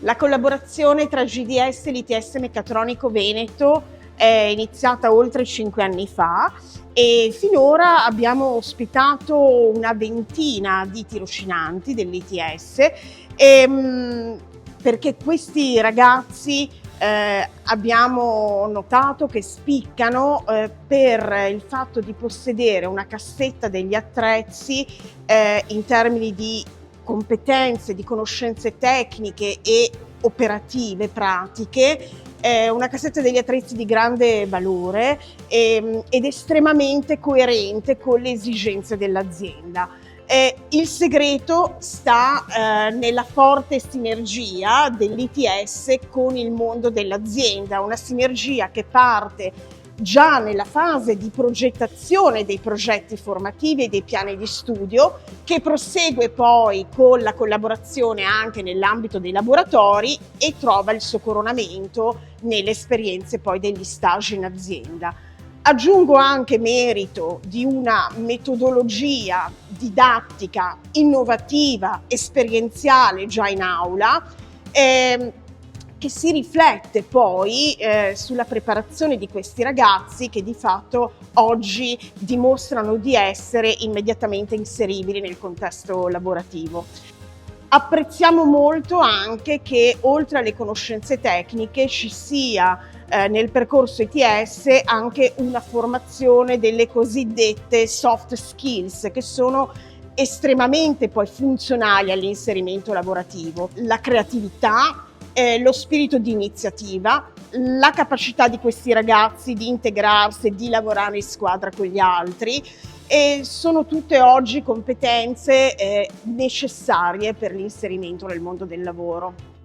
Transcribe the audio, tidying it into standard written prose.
La collaborazione tra GDS e l'ITS Meccatronico Veneto è iniziata oltre 5 anni fa e finora abbiamo ospitato una ventina di tirocinanti dell'ITS perché questi ragazzi abbiamo notato che spiccano per il fatto di possedere una cassetta degli attrezzi in termini di competenze, di conoscenze tecniche e operative, pratiche, una cassetta degli attrezzi di grande valore ed estremamente coerente con le esigenze dell'azienda. Il segreto sta nella forte sinergia dell'ITS con il mondo dell'azienda, una sinergia che parte già nella fase di progettazione dei progetti formativi e dei piani di studio, che prosegue poi con la collaborazione anche nell'ambito dei laboratori e trova il suo coronamento nelle esperienze poi degli stage in azienda. Aggiungo anche merito di una metodologia didattica innovativa, esperienziale già in aula, che si riflette poi sulla preparazione di questi ragazzi che di fatto oggi dimostrano di essere immediatamente inseribili nel contesto lavorativo. Apprezziamo molto anche che oltre alle conoscenze tecniche ci sia nel percorso ITS anche una formazione delle cosiddette soft skills, che sono estremamente poi funzionali all'inserimento lavorativo. La creatività, lo spirito di iniziativa, la capacità di questi ragazzi di integrarsi e di lavorare in squadra con gli altri, e sono tutte oggi competenze necessarie per l'inserimento nel mondo del lavoro.